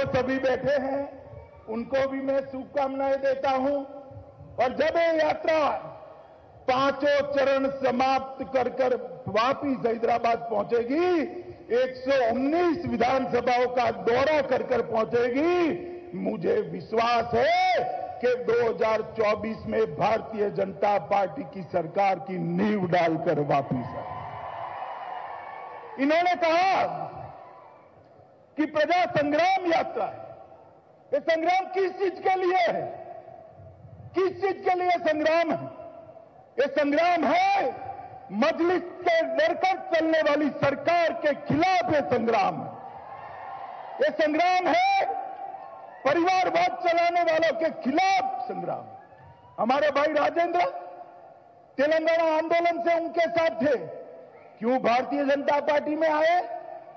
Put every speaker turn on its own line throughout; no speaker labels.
जो सभी बैठे हैं उनको भी मैं शुभकामनाएं देता हूं। और जब ये यात्रा पांचों चरण समाप्त कर वापिस हैदराबाद पहुंचेगी, 119 विधानसभाओं का दौरा कर पहुंचेगी, मुझे विश्वास है कि 2024 में भारतीय जनता पार्टी की सरकार की नींव डालकर वापिस आए। इन्होंने कहा कि प्रजा संग्राम यात्रा है। ये संग्राम किस चीज के लिए है? किस चीज के लिए संग्राम है? ये संग्राम है मजलिस से डरकर चलने वाली सरकार के खिलाफ। ये संग्राम है। ये संग्राम है परिवारवाद चलाने वालों के खिलाफ संग्राम। हमारे भाई राजेंद्र तेलंगाना आंदोलन से उनके साथ थे। क्यों भारतीय जनता पार्टी में आए?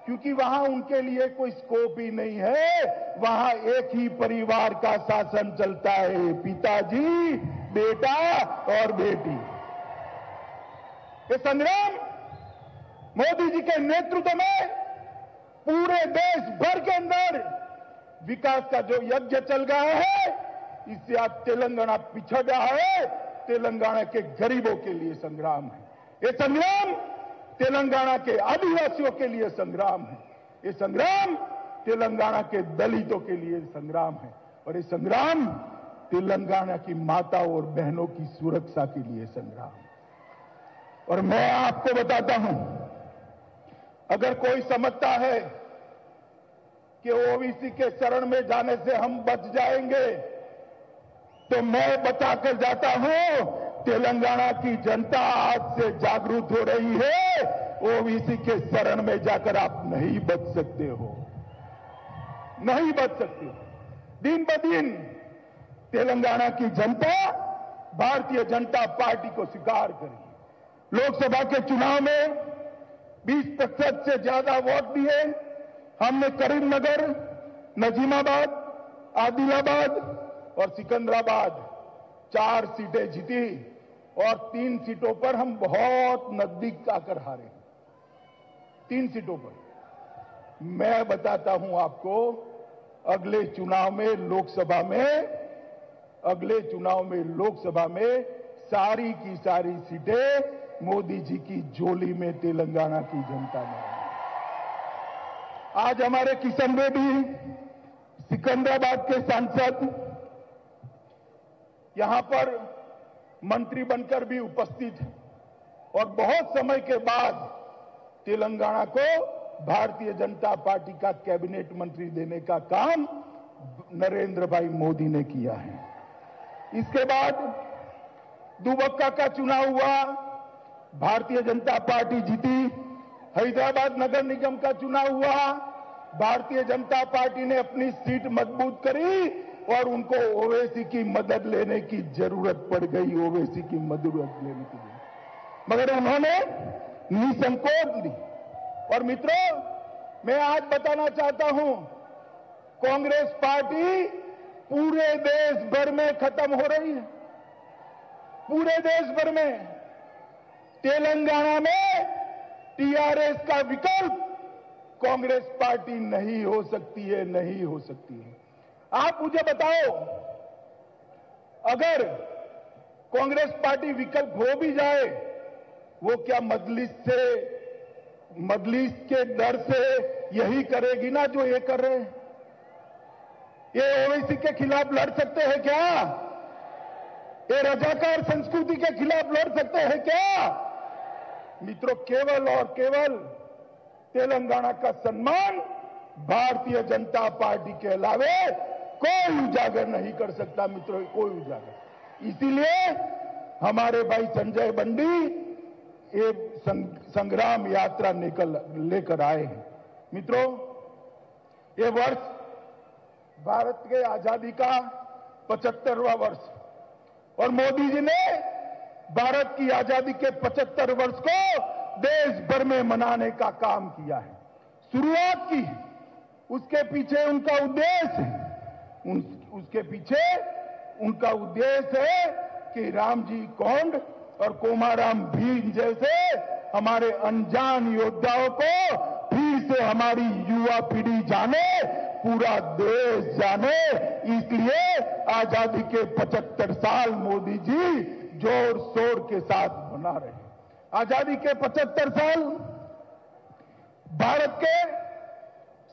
क्योंकि वहां उनके लिए कोई स्कोप ही नहीं है। वहां एक ही परिवार का शासन चलता है, पिताजी, बेटा और बेटी। ये संग्राम मोदी जी के नेतृत्व में पूरे देश भर के अंदर विकास का जो यज्ञ चल रहा है, इससे आज तेलंगाना पिछड़ रहा है। तेलंगाना के गरीबों के लिए संग्राम है। ये संग्राम तेलंगाना के आदिवासियों के लिए संग्राम है। ये संग्राम तेलंगाना के दलितों के लिए संग्राम है। और ये संग्राम तेलंगाना की माताओं और बहनों की सुरक्षा के लिए संग्राम है। और मैं आपको बताता हूं, अगर कोई समझता है कि ओबीसी के शरण में जाने से हम बच जाएंगे, तो मैं बताकर जाता हूं, तेलंगाना की जनता आज से जागरूक हो रही है। ओबीसी के शरण में जाकर आप नहीं बच सकते हो, नहीं बच सकते हो। दिन ब दिन तेलंगाना की जनता भारतीय जनता पार्टी को स्वीकार करेगी। लोकसभा के चुनाव में 20% से ज्यादा वोट दिए। हमने करीमनगर, नजीमाबाद, आदिलाबाद और सिकंदराबाद 4 सीटें जीती और 3 सीटों पर हम बहुत नजदीक आकर हारे। 3 सीटों पर। मैं बताता हूं आपको, अगले चुनाव में सारी की सारी सीटें मोदी जी की झोली में तेलंगाना की जनता ने। आज हमारे किशन रेड्डी सिकंदराबाद के सांसद यहां पर मंत्री बनकर भी उपस्थित है और बहुत समय के बाद तेलंगाना को भारतीय जनता पार्टी का कैबिनेट मंत्री देने का काम नरेंद्र भाई मोदी ने किया है। इसके बाद दुबक्का का चुनाव हुआ, भारतीय जनता पार्टी जीती। हैदराबाद नगर निगम का चुनाव हुआ, भारतीय जनता पार्टी ने अपनी सीट मजबूत करी और उनको ओवैसी की मदद लेने की जरूरत पड़ गई, ओवैसी की मदद लेने की जरूरत, मगर उन्होंने निसंकोच दी। और मित्रों, मैं आज बताना चाहता हूं, कांग्रेस पार्टी पूरे देश भर में खत्म हो रही है, पूरे देश भर में। तेलंगाना में टीआरएस का विकल्प कांग्रेस पार्टी नहीं हो सकती है, नहीं हो सकती है। आप मुझे बताओ, अगर कांग्रेस पार्टी विकल्प हो भी जाए, वो क्या मजलिस के डर से यही करेगी ना जो ये कर रहे हैं? ये ओवैसी के खिलाफ लड़ सकते हैं क्या? ये रजाकार संस्कृति के खिलाफ लड़ सकते हैं क्या? मित्रों, केवल और केवल तेलंगाना का सम्मान भारतीय जनता पार्टी के अलावे कोई उजागर नहीं कर सकता। मित्रों, कोई उजागर। इसीलिए हमारे भाई संजय बंडी ये संग्राम यात्रा लेकर आए हैं। मित्रों, ये वर्ष भारत के आजादी का 75वां वर्ष और मोदी जी ने भारत की आजादी के 75 वर्ष को देश भर में मनाने का काम किया है, शुरुआत की। उसके पीछे उनका उद्देश्य है, उसके पीछे उनका उद्देश्य है कि रामजी कोंड और कोमाराम भीम जैसे हमारे अनजान योद्धाओं को फिर से हमारी युवा पीढ़ी जाने, पूरा देश जाने, इसलिए आजादी के 75 साल मोदी जी जोर शोर के साथ मना रहे हैं। आजादी के 75 साल भारत के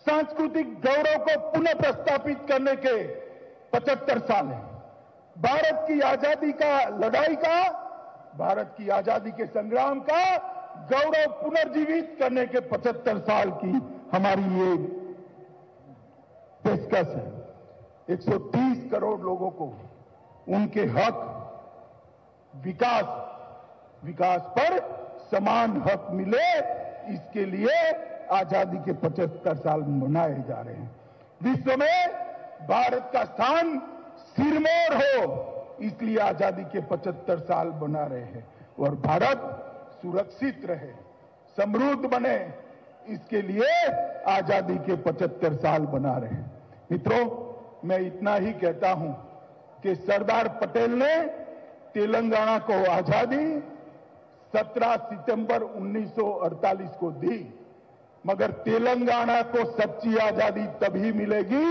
सांस्कृतिक गौरव को पुनः प्रस्थापित करने के 75 साल हैं। भारत की आजादी का लड़ाई का, भारत की आजादी के संग्राम का गौरव पुनर्जीवित करने के 75 साल की हमारी ये पेशकश है। 130 करोड़ लोगों को उनके हक, विकास पर समान हक मिले, इसके लिए आजादी के 75 साल मनाए जा रहे हैं। विश्व में भारत का स्थान सिरमौर हो, इसलिए आजादी के 75 साल मना रहे हैं। और भारत सुरक्षित रहे, समृद्ध बने, इसके लिए आजादी के 75 साल बना रहे हैं। मित्रों, मैं इतना ही कहता हूं कि सरदार पटेल ने तेलंगाना को आजादी 17 सितंबर 1948 को दी, मगर तेलंगाना को सच्ची आजादी तभी मिलेगी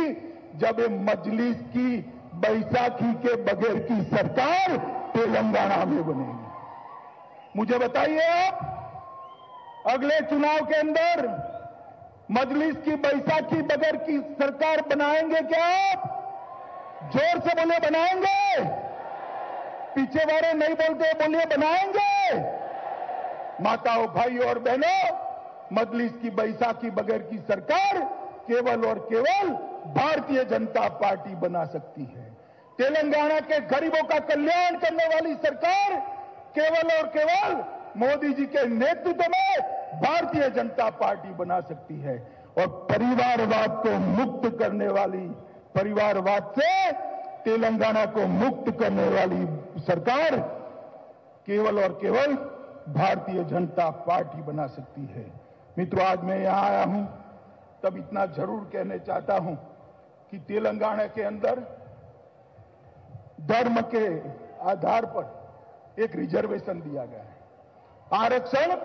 जब ये मजलिस की बैसाखी के बगैर की सरकार तेलंगाना में बनेगी। मुझे बताइए, आप अगले चुनाव के अंदर मजलिस की बैसाखी बगैर की सरकार बनाएंगे क्या? आप जोर से बोले, बनाएंगे? पीछे वाले नहीं बोलते, बोलिए बनाएंगे। माताओं, भाइयों और बहनों, मजलिस की बैसाखी बगैर की सरकार केवल और केवल भारतीय जनता पार्टी बना सकती है। तेलंगाना के गरीबों का कल्याण करने वाली सरकार केवल और केवल मोदी जी के नेतृत्व में भारतीय जनता पार्टी बना सकती है। और परिवारवाद को मुक्त करने वाली, परिवारवाद से तेलंगाना को मुक्त करने वाली सरकार केवल और केवल भारतीय जनता पार्टी बना सकती है। मित्रों, आज मैं यहां आया हूं तब इतना जरूर कहने चाहता हूं कि तेलंगाना के अंदर धर्म के आधार पर एक रिजर्वेशन दिया गया है। आरक्षण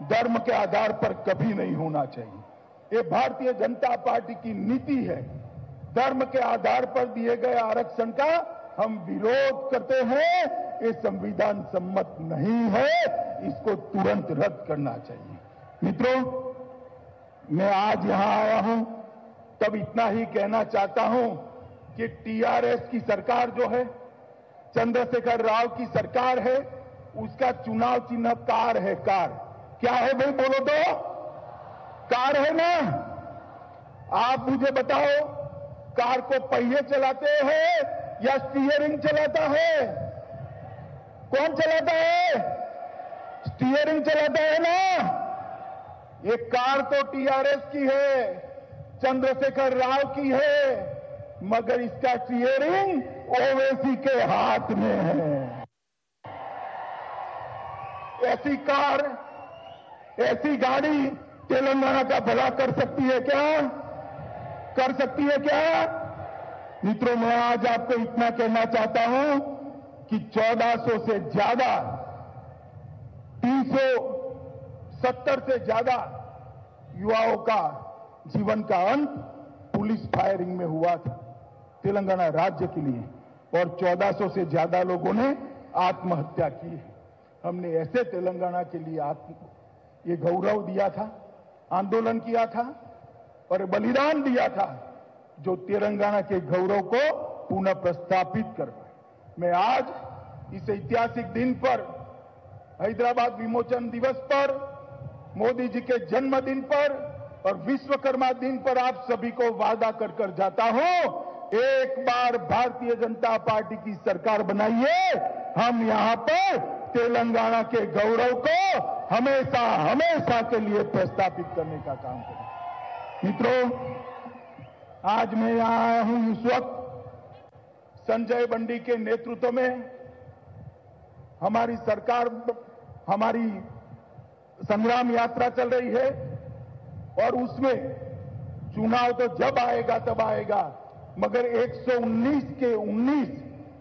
धर्म के आधार पर कभी नहीं होना चाहिए। ये भारतीय जनता पार्टी की नीति है। धर्म के आधार पर दिए गए आरक्षण का हम विरोध करते हैं। ये संविधान सम्मत नहीं है, इसको तुरंत रद्द करना चाहिए। मित्रों, मैं आज यहां आया हूं तब इतना ही कहना चाहता हूं कि टीआरएस की सरकार जो है, चंद्रशेखर राव की सरकार है, उसका चुनाव चिन्ह कार है। कार क्या है भाई, बोलो तो? कार है ना? आप मुझे बताओ, कार को पहिए चलाते हैं या स्टीयरिंग चलाता है? कौन चलाता है? स्टीयरिंग चलाता है ना? ये कार तो टीआरएस की है, चंद्रशेखर राव की है, मगर इसका स्टीयरिंग ओवैसी के हाथ में है। ऐसी कार, ऐसी गाड़ी तेलंगाना का भला कर सकती है क्या? कर सकती है क्या? मित्रों, मैं आज आपको इतना कहना चाहता हूं कि 1400 से ज्यादा, 370 से ज्यादा युवाओं का जीवन का अंत पुलिस फायरिंग में हुआ था तेलंगाना राज्य के लिए, और 1400 से ज्यादा लोगों ने आत्महत्या की है। हमने ऐसे तेलंगाना के लिए ये गौरव दिया था, आंदोलन किया था और बलिदान दिया था, जो तेलंगाना के गौरव को पुनः प्रस्थापित कर पाए। मैं आज इस ऐतिहासिक दिन पर, हैदराबाद विमोचन दिवस पर, मोदी जी के जन्मदिन पर और विश्वकर्मा दिन पर आप सभी को वादा कर कर जाता हूं, एक बार भारतीय जनता पार्टी की सरकार बनाइए, हम यहां पर तेलंगाना के गौरव को हमेशा हमेशा के लिए प्रस्थापित करने का काम करें। मित्रों, आज मैं यहां आया हूं इस वक्त संजय बंडी के नेतृत्व में हमारी सरकार, हमारी संग्राम यात्रा चल रही है, और उसमें चुनाव तो जब आएगा तब आएगा, मगर 119 के 19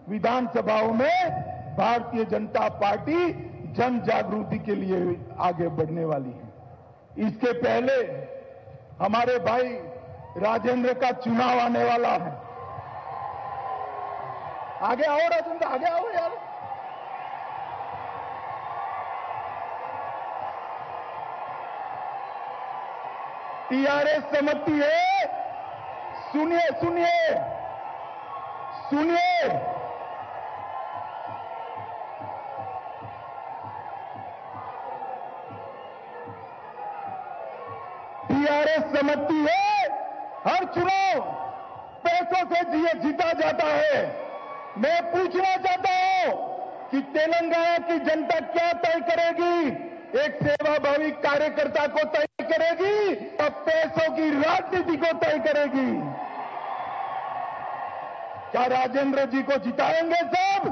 विधानसभाओं में भारतीय जनता पार्टी जन जागृति के लिए आगे बढ़ने वाली है। इसके पहले हमारे भाई राजेंद्र का चुनाव आने वाला है। आगे आओ राजेंद्र, आगे आओ यार। टीआरएस समझती है, सुनिए सुनिए सुनिए, टीआरएस समझती है हर चुनाव पैसों से जीता जाता है। मैं पूछना चाहता हूं कि तेलंगाना की जनता क्या तय करेगी? एक सेवाभावी कार्यकर्ता को तय करेगी या पैसों की राजनीति को तय करेगी? क्या राजेंद्र जी को जिताएंगे? सब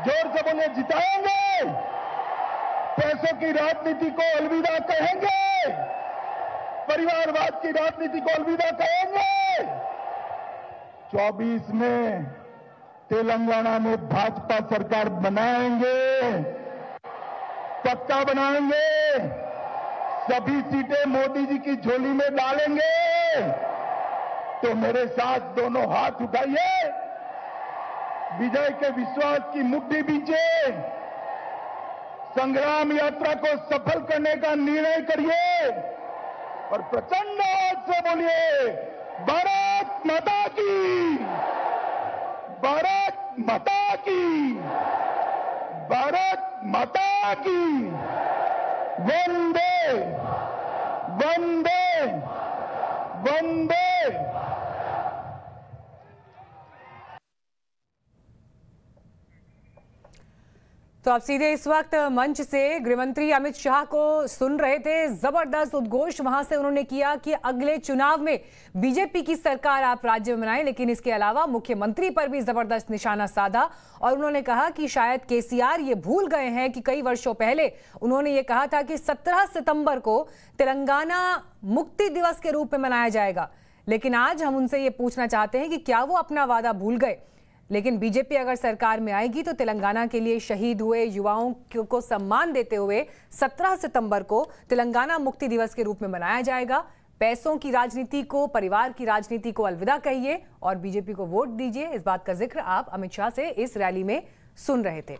जोर से बोले, जिताएंगे? पैसों की राजनीति को अलविदा कहेंगे? परिवारवाद की राजनीति को अलविदा कहेंगे? 24 में तेलंगाना में भाजपा सरकार बनाएंगे, पक्का बनाएंगे। सभी सीटें मोदी जी की झोली में डालेंगे। तो मेरे साथ दोनों हाथ उठाइए, विजय के विश्वास की मुट्ठी बींचे, संग्राम यात्रा को सफल करने का निर्णय करिए और प्रचंड आवाज से बोलिए, भारत माता की, भारत माता की, भारत माता की, वंदे वंदे वंदे।
तो आप सीधे इस वक्त मंच से गृहमंत्री अमित शाह को सुन रहे थे। जबरदस्त उद्घोष वहां से उन्होंने किया कि अगले चुनाव में बीजेपी की सरकार आप राज्य में बनाएं, लेकिन इसके अलावा मुख्यमंत्री पर भी जबरदस्त निशाना साधा और उन्होंने कहा कि शायद केसीआर ये भूल गए हैं कि कई वर्षों पहले उन्होंने ये कहा था कि 17 सितंबर को तेलंगाना मुक्ति दिवस के रूप में मनाया जाएगा। लेकिन आज हम उनसे ये पूछना चाहते हैं कि क्या वो अपना वादा भूल गए? लेकिन बीजेपी अगर सरकार में आएगी तो तेलंगाना के लिए शहीद हुए युवाओं को सम्मान देते हुए 17 सितंबर को तेलंगाना मुक्ति दिवस के रूप में मनाया जाएगा। पैसों की राजनीति को, परिवार की राजनीति को अलविदा कहिए और बीजेपी को वोट दीजिए। इस बात का जिक्र आप अमित शाह से इस रैली में सुन रहे थे।